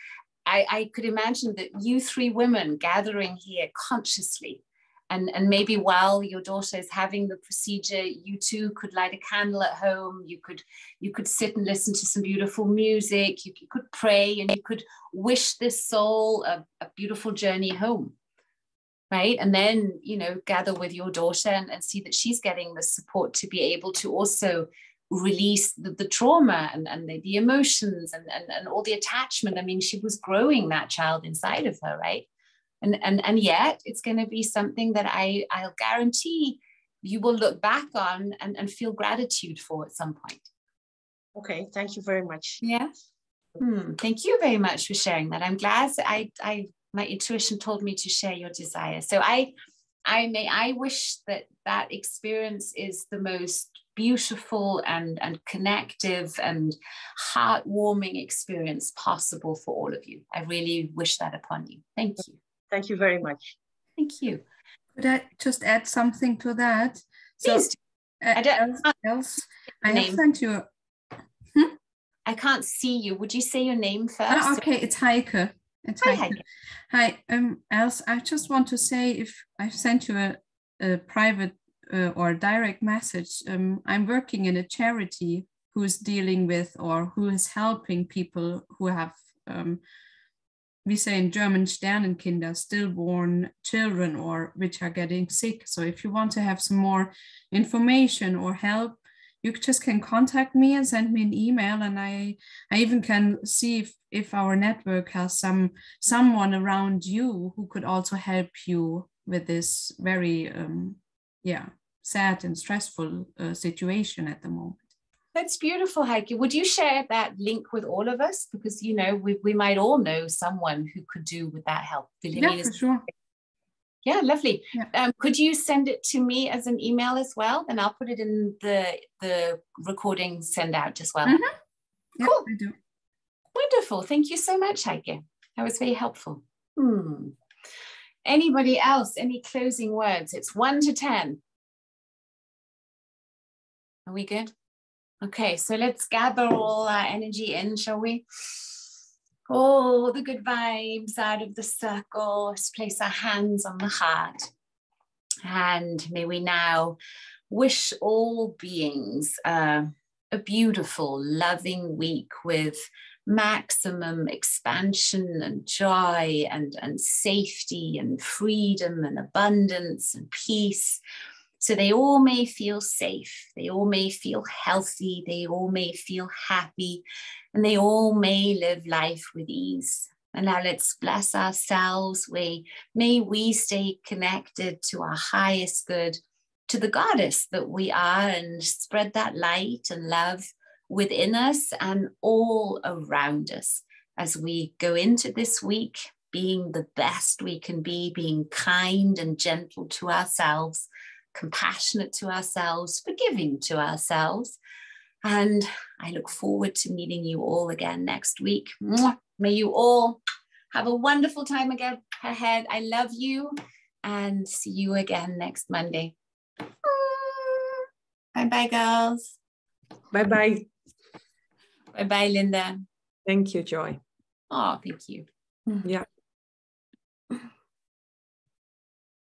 I could imagine that you three women gathering here consciously, and maybe while your daughter is having the procedure, you two could light a candle at home. You could sit and listen to some beautiful music. You could pray, and you could wish this soul a beautiful journey home. Right. And then, gather with your daughter and see that she's getting the support to be able to also release the trauma and the emotions and all the attachment. I mean, she was growing that child inside of her. Right. And yet it's going to be something that I'll guarantee you will look back on and feel gratitude for at some point. Okay. Thank you very much. Yeah. Thank you very much for sharing that. I'm glad my intuition told me to share your desire. So I wish that experience is the most beautiful and connective and heartwarming experience possible for all of you. I really wish that upon you. Thank you. Thank you very much. Thank you. Could I just add something to that? Please. So, else, I have sent you. I can't see you. Would you say your name first? Oh, okay, it's Heike. Hi, Heike. Hi, Else, I just want to say, if I've sent you a private or direct message, I'm working in a charity who is dealing with or who is helping people who have, we say in German, Sternenkinder, stillborn children, or which are getting sick. So if you want to have some more information or help, you just can contact me and send me an email, and I even can see if our network has someone around you who could also help you with this very sad and stressful situation at the moment. That's beautiful, Heike. Would you share that link with all of us? Because we might all know someone who could do with that help. Yeah, for sure. Yeah, lovely. Yeah. Could you send it to me as an email as well? Then I'll put it in the recording send out as well. Mm-hmm. Yeah, cool. I do. Wonderful. Thank you so much, Heike. That was very helpful. Anybody else? Any closing words? It's 1 to 10. Are we good? Okay, so let's gather all our energy in, shall we? All the good vibes out of the circle. Let's place our hands on the heart. And may we now wish all beings a beautiful, loving week with maximum expansion and joy and safety and freedom and abundance and peace. So they all may feel safe, they all may feel healthy, they all may feel happy, and they all may live life with ease. And now let's bless ourselves. May we stay connected to our highest good, to the goddess that we are, and spread that light and love within us and all around us as we go into this week, being the best we can be, being kind and gentle to ourselves, compassionate to ourselves, forgiving to ourselves. And I look forward to meeting you all again next week. May you all have a wonderful time again ahead. I love you, and see you again next Monday. Bye-bye, girls. Bye-bye. Bye-bye, Linda. Thank you, Joy. Oh, thank you. Yeah.